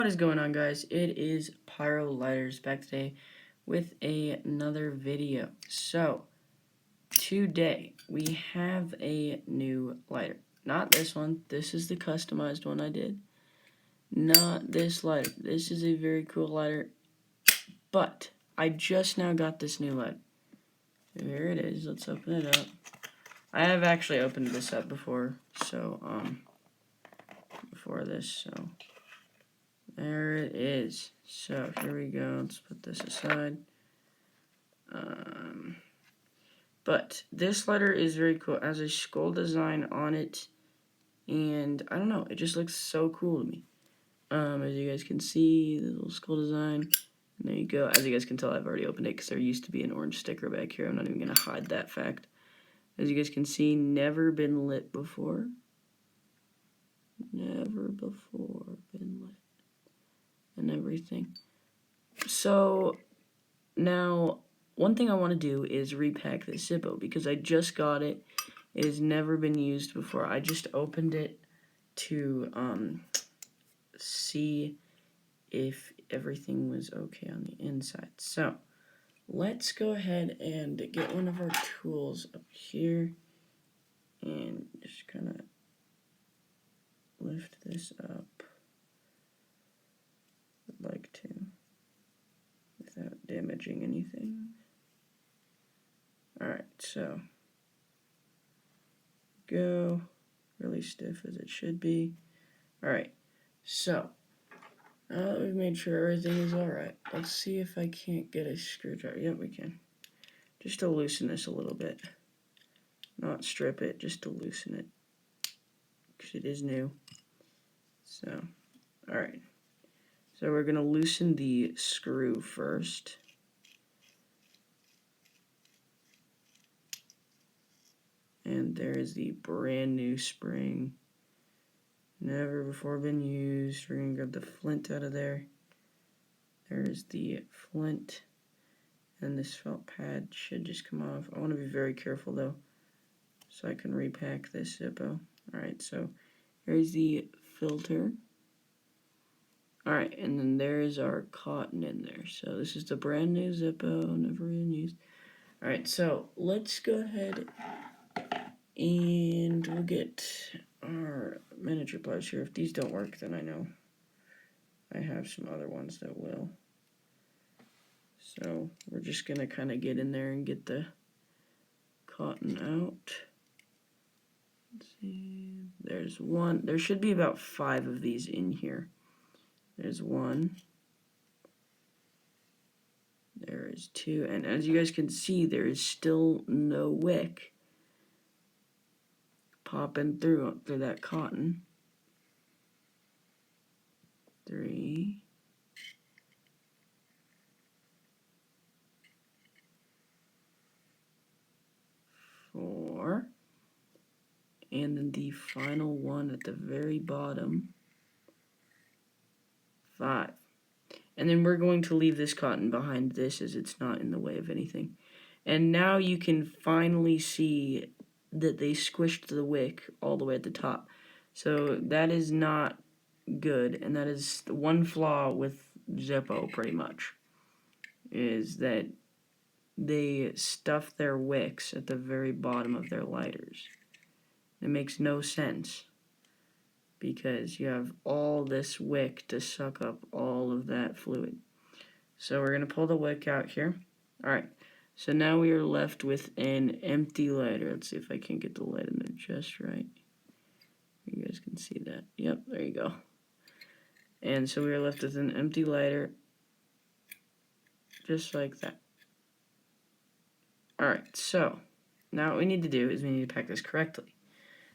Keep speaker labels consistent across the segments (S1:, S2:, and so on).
S1: What is going on, guys? It is Pyro Lighters back today with another video. So today we have a new lighter. Not this one. This is the customized one I did. Not this lighter. This is a very cool lighter, but I just now got this new lighter. Here it is. Let's open it up. I have actually opened this up before, before this, so there it is. So here we go. Let's put this aside. But this letter is very cool. It has a skull design on it, and I don't know, it just looks so cool to me. As you guys can see, the little skull design. And there you go. As you guys can tell, I've already opened it because there used to be an orange sticker back here. I'm not even going to hide that fact. As you guys can see, never been lit before. Never before been lit. And everything. So, now, one thing I want to do is repack this Zippo because I just got it. It has never been used before. I just opened it to see if everything was okay on the inside. So, let's go ahead and get one of our tools up here and just kind of lift this up. I'd like to, without damaging anything. Alright, so go. Really stiff as it should be. Alright, so now that we've made sure everything is alright, let's see if I can't get a screwdriver. Yep, we can. Just to loosen this a little bit. Not strip it, just to loosen it. Because it is new. So, alright. So we're going to loosen the screw first. And there is the brand new spring. Never before been used. We're going to grab the flint out of there. There's the flint. And this felt pad should just come off. I want to be very careful though, so I can repack this Zippo. Alright, so here's the filter. Alright, and then there's our cotton in there. So this is the brand new Zippo, never been used. Alright, so let's go ahead and we'll get our miniature pliers here. If these don't work, then I know I have some other ones that will. So we're just going to kind of get in there and get the cotton out. Let's see. There's one. There should be about 5 of these in here. There's 1. There is 2. And as you guys can see, there is still no wick popping through that cotton. 3. 4. And then the final one at the very bottom. 5. And then we're going to leave this cotton behind this as it's not in the way of anything. And now you can finally see that they squished the wick all the way at the top. So that is not good, and that is the one flaw with Zippo pretty much, is that they stuff their wicks at the very bottom of their lighters. It makes no sense, because you have all this wick to suck up all of that fluid. So we're going to pull the wick out here. Alright, so now we are left with an empty lighter. Let's see if I can get the light in there just right. You guys can see that. Yep, there you go. And so we are left with an empty lighter, just like that. Alright, so now what we need to do is we need to pack this correctly.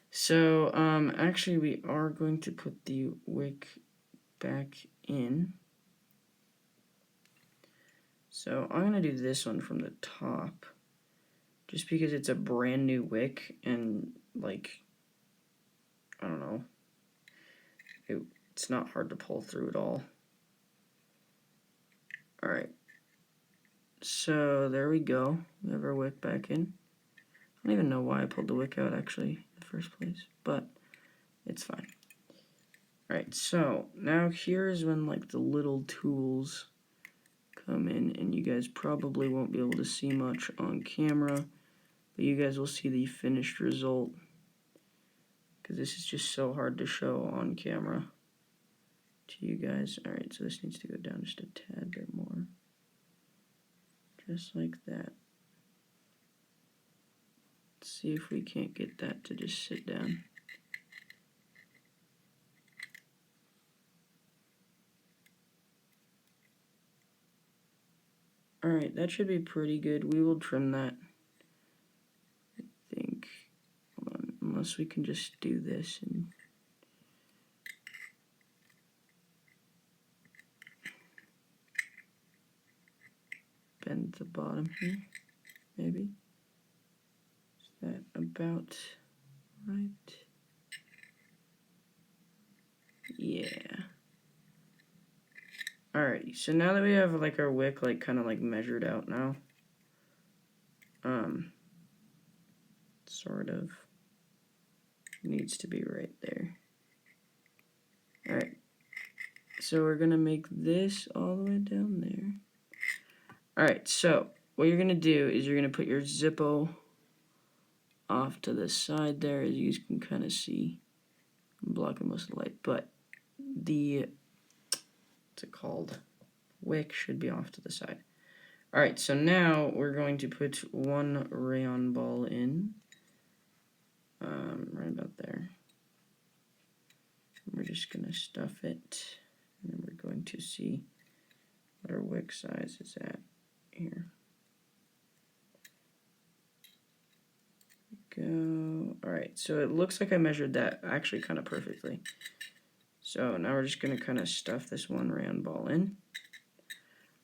S1: So, actually we are going to put the wick back in. So I'm going to do this one from the top, just because it's a brand new wick, and like, I don't know, it's not hard to pull through at all. Alright, so there we go. We have our wick back in. I don't even know why I pulled the wick out actually in the first place, but it's fine. Alright, so now here's when like the little tools come in, and you guys probably won't be able to see much on camera, but you guys will see the finished result, because this is just so hard to show on camera to you guys. Alright, so this needs to go down just a tad bit more. Just like that. Let's see if we can't get that to just sit down. Alright, that should be pretty good. We will trim that. I think. Hold on, unless we can just do this and bend the bottom here, maybe. Is that about right? Yeah. Alright, so now that we have like our wick like kind of like measured out now, sort of needs to be right there. Alright, so we're gonna make this all the way down there. Alright, so what you're gonna do is you're gonna put your Zippo off to the side there, as you can kind of see. I'm blocking most of the light, but the, what's it called? Wick should be off to the side. Alright, so now we're going to put one rayon ball in. Right about there. We're just going to stuff it, and then we're going to see what our wick size is at here. Go. Alright, so it looks like I measured that actually kind of perfectly. So now we're just going to kind of stuff this one rayon ball in.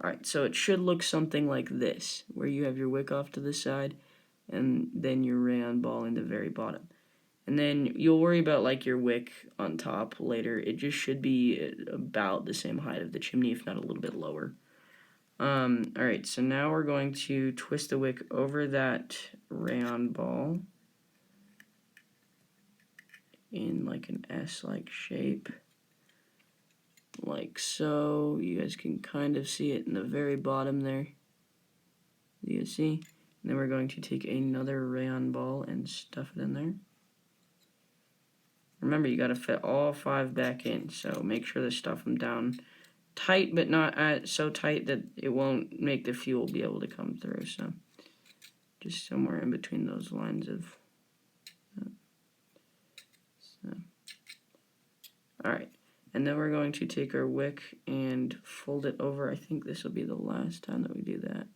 S1: Alright, so it should look something like this, where you have your wick off to the side, and then your rayon ball in the very bottom. And then you'll worry about like your wick on top later. It just should be about the same height of the chimney, if not a little bit lower. Alright, so now we're going to twist the wick over that rayon ball in like an S-like shape. Like so. You guys can kind of see it in the very bottom there. You can see. And then we're going to take another rayon ball and stuff it in there. Remember, you got to fit all 5 back in, so make sure to stuff them down tight, but not so tight that it won't make the fuel be able to come through. So just somewhere in between those lines of. Alright, and then we're going to take our wick and fold it over. I think this will be the last time that we do that.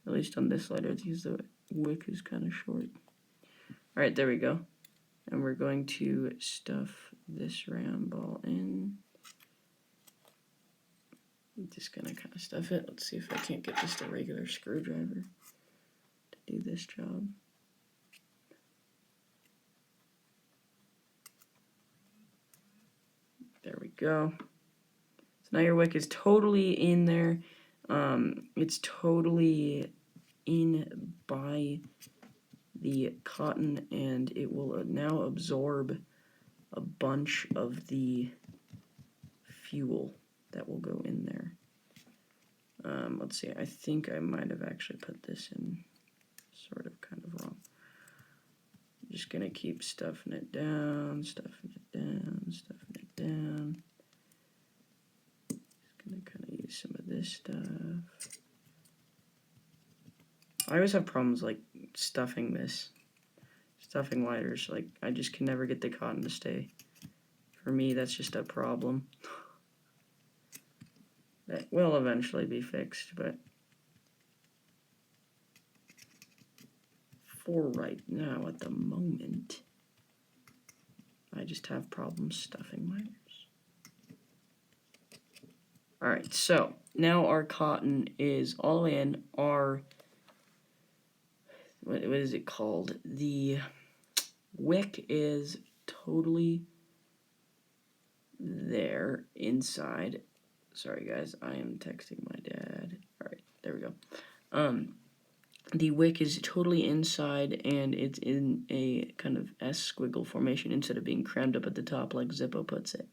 S1: At least on this lighter, because the wick is kind of short. Alright, there we go. And we're going to stuff this rayon ball in. I'm just gonna kind of stuff it. Let's see if I can't get just a regular screwdriver to do this job. There we go. So now your wick is totally in there. It's totally in by the cotton, and it will now absorb a bunch of the fuel that will go in there. Let's see, I think I might have actually put this in sort of kind of wrong. I'm just gonna keep stuffing it down, stuffing it down, stuffing it down. Just gonna kind of use some of this stuff. I always have problems like stuffing lighters. Like I just can never get the cotton to stay. For me, that's just a problem. That will eventually be fixed, but for right now, at the moment, I just have problems stuffing lighters. Alright, so now our cotton is all the way in. Our, what is it called? The wick is totally there inside. Sorry guys, I am texting my dad. Alright, there we go. The wick is totally inside, and it's in a kind of S squiggle formation instead of being crammed up at the top like Zippo puts it.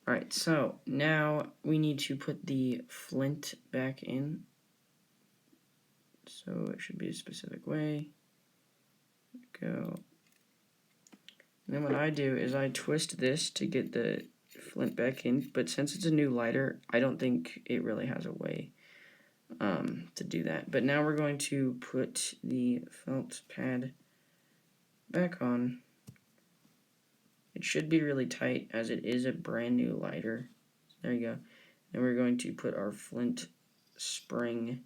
S1: Alright, so now we need to put the flint back in. So it should be a specific way. Go. And then what I do is I twist this to get the flint back in, but since it's a new lighter, I don't think it really has a way to do that. But now we're going to put the felt pad back on. It should be really tight as it is a brand new lighter. There you go. And we're going to put our flint spring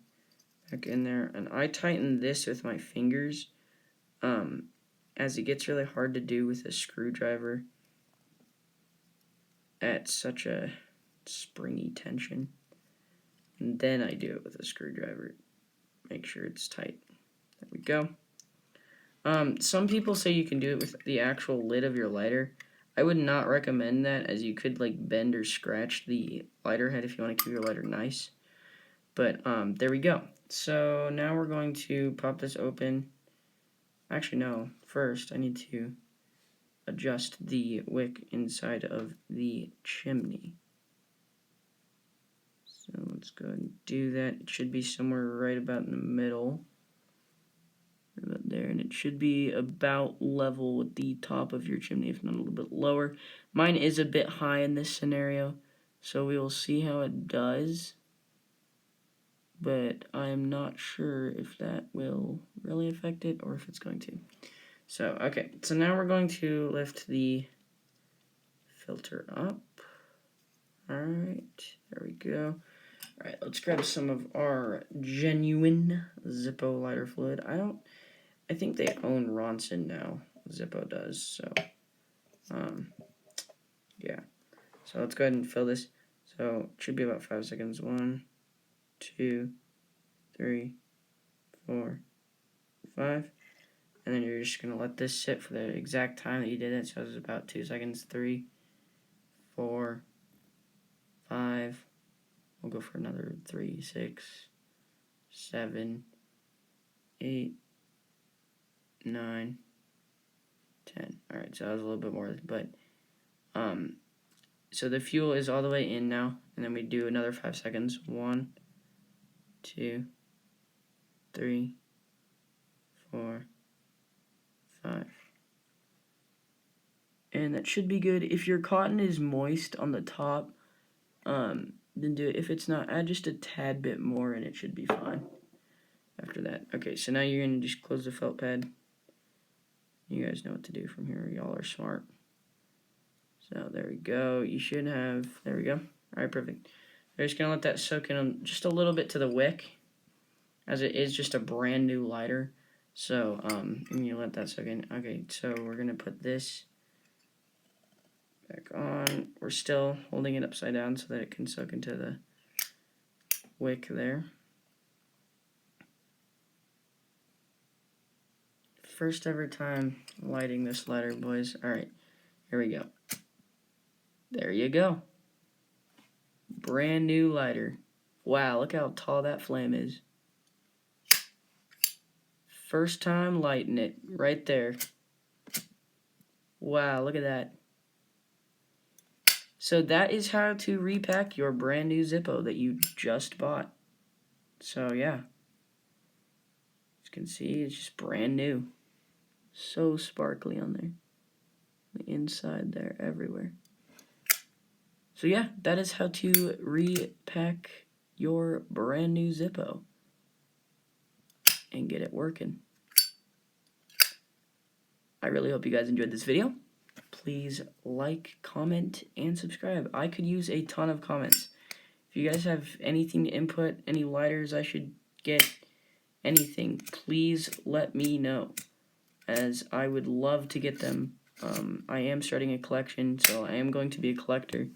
S1: back in there. And I tighten this with my fingers as it gets really hard to do with a screwdriver at such a springy tension. And then I do it with a screwdriver. Make sure it's tight. There we go. Some people say you can do it with the actual lid of your lighter. I would not recommend that, as you could like bend or scratch the lighter head if you want to keep your lighter nice. But there we go. So now we're going to pop this open. Actually, no. First, I need to adjust the wick inside of the chimney. So let's go ahead and do that. It should be somewhere right about in the middle. About there, and it should be about level with the top of your chimney, if not a little bit lower. Mine is a bit high in this scenario, so we will see how it does. But I'm not sure if that will really affect it or if it's going to. So, okay, so now we're going to lift the filter up. Alright, there we go. Alright, let's grab some of our genuine Zippo lighter fluid. I think they own Ronson now. Zippo does, so yeah. So let's go ahead and fill this. So it should be about 5 seconds. 1, 2, 3, 4, 5. And then you're just gonna let this sit for the exact time that you did it. So it's about 2 seconds. 3, 4, 5. We'll go for another 3, 6, 7, 8, 9, 10. Alright, so that was a little bit more, but so the fuel is all the way in now, and then we do another 5 seconds. 1, 2, 3, 4, 5. And that should be good. If your cotton is moist on the top, then do it. If it's not, add just a tad bit more and it should be fine after that. Okay, so now you're going to just close the felt pad. You guys know what to do from here. Y'all are smart. So there we go. You should have, there we go. Alright, perfect. We're just going to let that soak in just a little bit to the wick, as it is just a brand new lighter. So, you let that soak in. Okay, so we're going to put this back on. We're still holding it upside down so that it can soak into the wick there. First ever time lighting this lighter, boys. Alright, here we go. There you go. Brand new lighter. Wow, look how tall that flame is. First time lighting it, right there. Wow, look at that. So that is how to repack your brand new Zippo that you just bought. So yeah. As you can see, it's just brand new. So sparkly on there. The inside there, everywhere. So yeah, that is how to repack your brand new Zippo and get it working. I really hope you guys enjoyed this video. Please like, comment, and subscribe. I could use a ton of comments. If you guys have anything to input, any lighters I should get, anything, please let me know, as I would love to get them. I am starting a collection, so I am going to be a collector.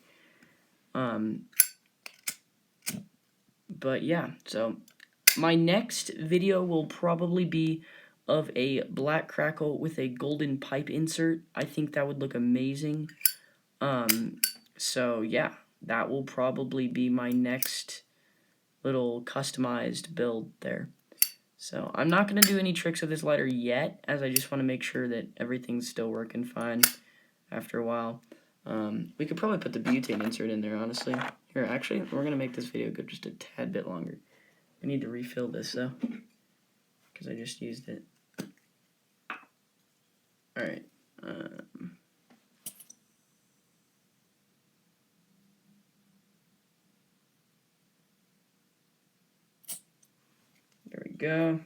S1: But yeah, so my next video will probably be of a black crackle with a golden pipe insert. I think that would look amazing. So yeah, that will probably be my next little customized build there. So I'm not going to do any tricks with this lighter yet, as I just want to make sure that everything's still working fine after a while. We could probably put the butane insert in there, honestly. Here, actually, we're going to make this video go just a tad bit longer. I need to refill this, though, because I just used it. Alright. There we go.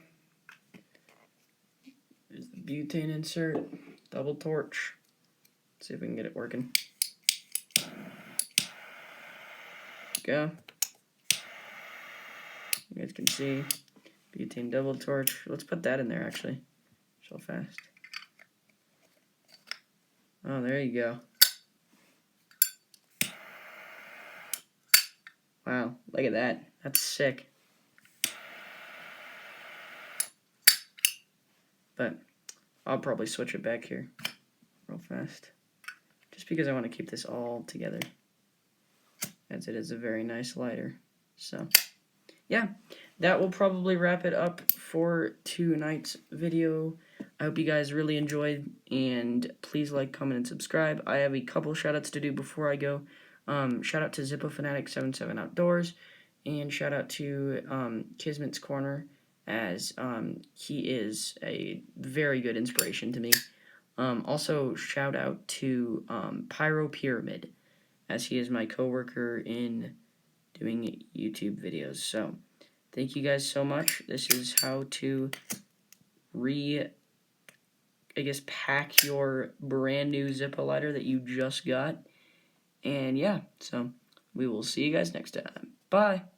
S1: There's the butane insert. Double torch. Let's see if we can get it working. Go. You guys can see butane double torch. Let's put that in there actually. So fast. Oh, there you go. Wow, look at that. That's sick. But I'll probably switch it back here real fast. Just because I want to keep this all together. As it is a very nice lighter. So yeah, that will probably wrap it up for tonight's video. I hope you guys really enjoyed, and please like, comment, and subscribe. I have a couple shoutouts to do before I go. Shout out to Zippo Fanatic 77 Outdoors, and shout out to Kismet's Corner, as he is a very good inspiration to me. Also, shout out to Pyro Pyramid, as he is my coworker in doing YouTube videos. So, thank you guys so much. This is how to pack your brand new Zippo lighter that you just got. And yeah, so we will see you guys next time. Bye!